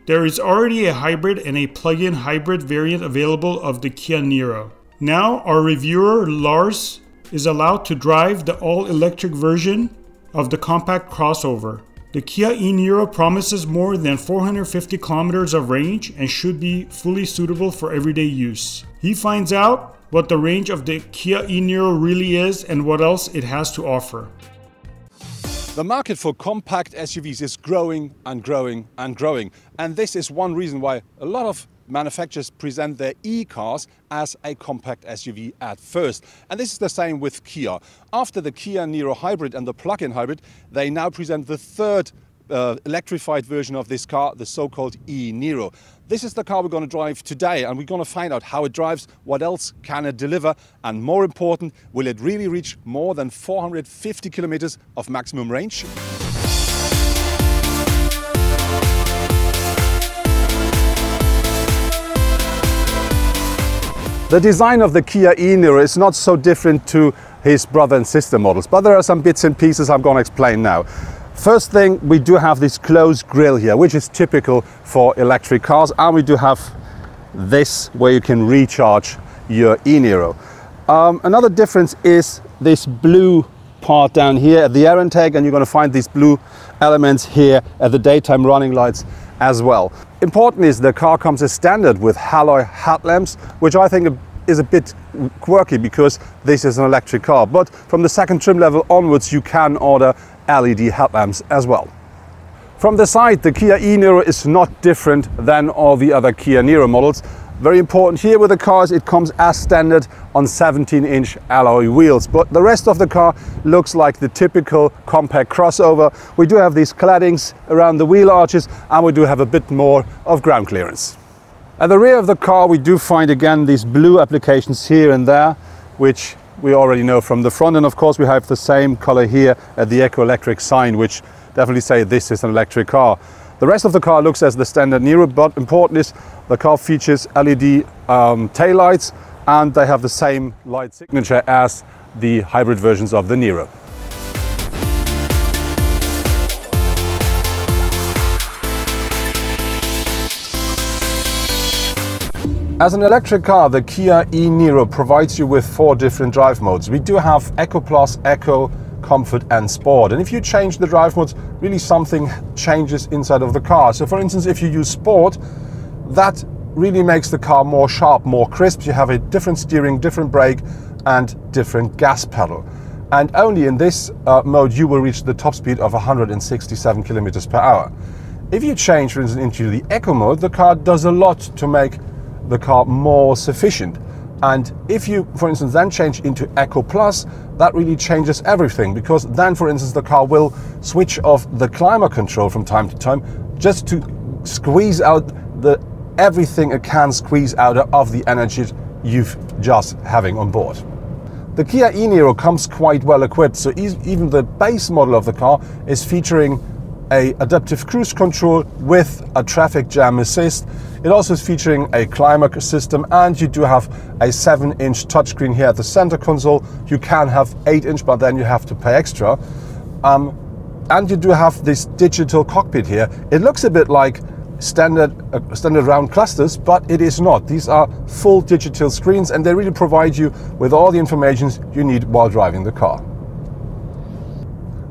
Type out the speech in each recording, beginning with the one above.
There is already a hybrid and a plug-in hybrid variant available of the Kia Niro. Now our reviewer Lars is allowed to drive the all-electric version of the compact crossover. The Kia e-Niro promises more than 450 kilometers of range and should be fully suitable for everyday use. He finds out what the range of the Kia e-Niro really is and what else it has to offer. The market for compact SUVs is growing and growing and growing. And this is one reason why a lot of manufacturers present their e-cars as a compact SUV at first. And this is the same with Kia. After the Kia Niro hybrid and the plug-in hybrid, they now present the third electrified version of this car, the so-called e-Niro. This is the car we're going to drive today, and we're going to find out how it drives, what else can it deliver, and more important, will it really reach more than 450 kilometers of maximum range? The design of the Kia e-Niro is not so different to his brother and sister models, but there are some bits and pieces I'm going to explain now. First thing, we do have this closed grille here, which is typical for electric cars, and we do have this where you can recharge your e-Niro. Another difference is this blue part down here at the air intake, and you're going to find these blue elements here at the daytime running lights as well. Important is the car comes as standard with alloy headlamps, which I think is a bit quirky because this is an electric car, but from the second trim level onwards you can order LED headlamps as well. From the side, the Kia e-Niro is not different than all the other Kia Niro models. Very important here with the cars, it comes as standard on 17-inch alloy wheels, but the rest of the car looks like the typical compact crossover. We do have these claddings around the wheel arches, and we do have a bit more of ground clearance. At the rear of the car we do find again these blue applications here and there, which we already know from the front, and of course we have the same color here at the Eco Electric sign, which definitely say this is an electric car. The rest of the car looks as the standard Niro, but important is the car features LED taillights, and they have the same light signature as the hybrid versions of the Niro. As an electric car, the Kia e-Niro provides you with 4 different drive modes. We do have Eco Plus, Eco, Comfort and Sport. And if you change the drive modes, really something changes inside of the car. So for instance, if you use Sport, that really makes the car more sharp, more crisp. You have a different steering, different brake and different gas pedal. And only in this mode you will reach the top speed of 167 kilometers per hour. If you change, for instance, into the Eco mode, the car does a lot to make the car more sufficient. And if you, for instance, then change into Eco Plus, that really changes everything, because then, for instance, the car will switch off the climate control from time to time just to squeeze out everything it can squeeze out of the energy you've just having on board. The Kia e-Niro comes quite well equipped, so even the base model of the car is featuring a adaptive cruise control with a traffic jam assist. It also is featuring a climate system, and you do have a 7-inch touchscreen here at the center console. You can have 8-inch, but then you have to pay extra. And you do have this digital cockpit here. It looks a bit like standard round clusters, but it is not. These are full digital screens, and they really provide you with all the information you need while driving the car.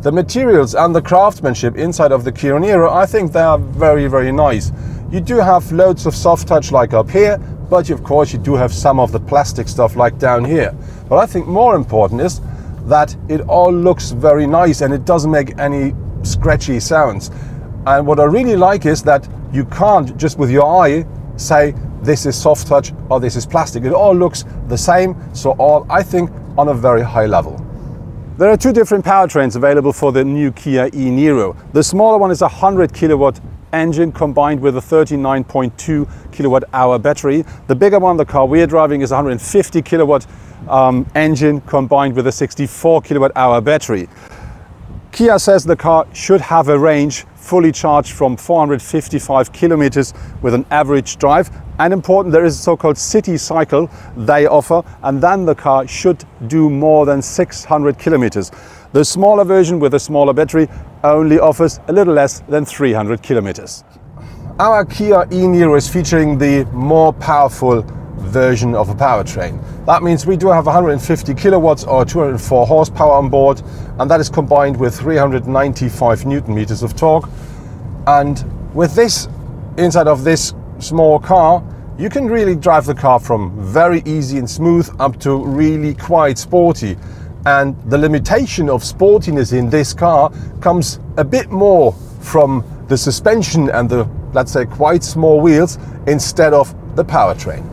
The materials and the craftsmanship inside of the Kia Niro, I think they are very, very nice. You do have loads of soft touch like up here, but of course you do have some of the plastic stuff like down here. But I think more important is that it all looks very nice and it doesn't make any scratchy sounds. And what I really like is that you can't just with your eye say this is soft touch or this is plastic. It all looks the same, so all, I think, on a very high level. There are 2 different powertrains available for the new Kia e-Niro. The smaller one is a 100 kilowatt engine combined with a 39.2 kilowatt hour battery. The bigger one, the car we're driving, is a 150 kilowatt engine combined with a 64 kilowatt hour battery. Kia says the car should have a range fully charged from 455 kilometers with an average drive. And important, there is a so-called city cycle they offer, and then the car should do more than 600 kilometers. The smaller version with a smaller battery only offers a little less than 300 kilometers. our Kia e-Niro is featuring the more powerful version of a powertrain. That means we do have 150 kilowatts or 204 horsepower on board, and that is combined with 395 Newton meters of torque. And with this, inside of this small car, you can really drive the car from very easy and smooth up to really quite sporty. And the limitation of sportiness in this car comes a bit more from the suspension and the, let's say, quite small wheels instead of the powertrain.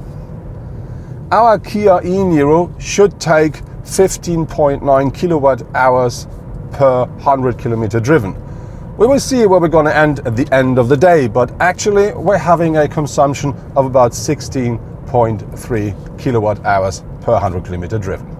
Our Kia e-Niro should take 15.9 kilowatt hours per 100 kilometer driven. We will see where we're going to end at the end of the day, but actually we're having a consumption of about 16.3 kilowatt hours per 100 kilometer driven.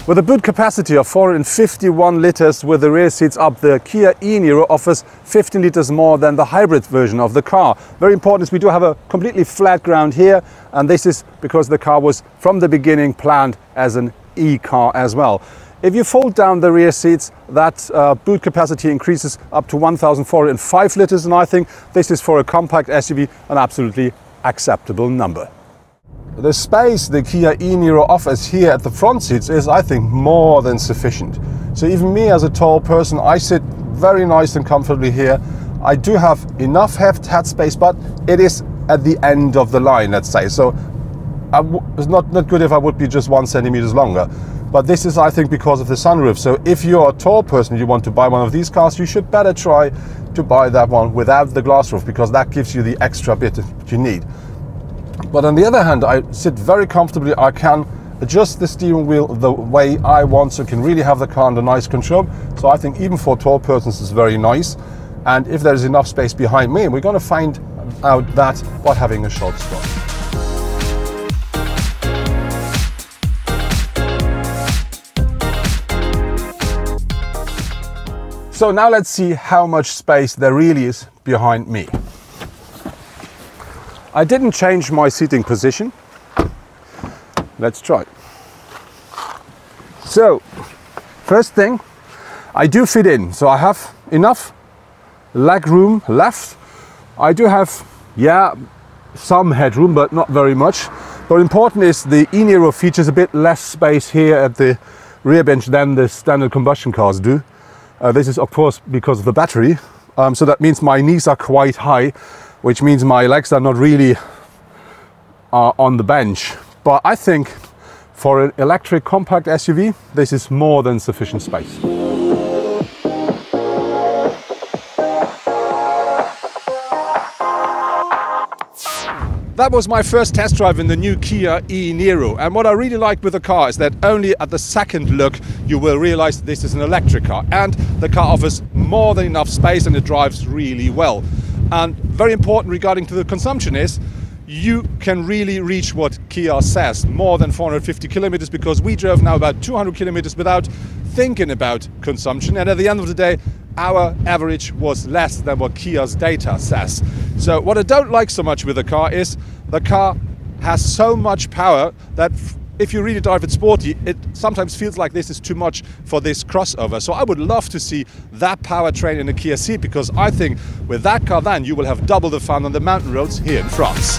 With a boot capacity of 451 liters with the rear seats up, the Kia e-Niro offers 15 liters more than the hybrid version of the car. Very important is we do have a completely flat ground here, and this is because the car was from the beginning planned as an e-car as well. If you fold down the rear seats, that boot capacity increases up to 1,405 liters, and I think this is for a compact SUV an absolutely acceptable number. The space the Kia e-Niro offers here at the front seats is, I think, more than sufficient. So even me as a tall person, I sit very nice and comfortably here. I do have enough head space, but it is at the end of the line, let's say. So it's not good if I would be just 1 centimeter longer. But this is, I think, because of the sunroof. So if you're a tall person, you want to buy one of these cars, you should better try to buy that one without the glass roof, because that gives you the extra bit that you need. But on the other hand, I sit very comfortably. I can adjust the steering wheel the way I want, so I can really have the car under nice control. So I think even for tall persons it's very nice. And if there's enough space behind me, we're going to find out that by having a short stop. So now let's see how much space there really is behind me. I didn't change my seating position. Let's try. So, first thing, I do fit in. So I have enough leg room left. I do have, yeah, some headroom, but not very much. But important is the e-Niro features a bit less space here at the rear bench than the standard combustion cars do. This is of course because of the battery. So that means my knees are quite high, which means my legs are not really on the bench. But I think for an electric compact SUV, this is more than sufficient space. That was my first test drive in the new Kia e-Niro, and what I really like with the car is that only at the second look you will realize this is an electric car, and the car offers more than enough space and it drives really well. And very important regarding to the consumption is you can really reach what Kia says, more than 450 kilometers, because we drove now about 200 kilometers without thinking about consumption, and at the end of the day our average was less than what Kia's data says. So what I don't like so much with the car is the car has so much power that if you really drive it sporty, it sometimes feels like this is too much for this crossover. So I would love to see that powertrain in a Kia Ceed, because I think with that car then you will have double the fun on the mountain roads here in France.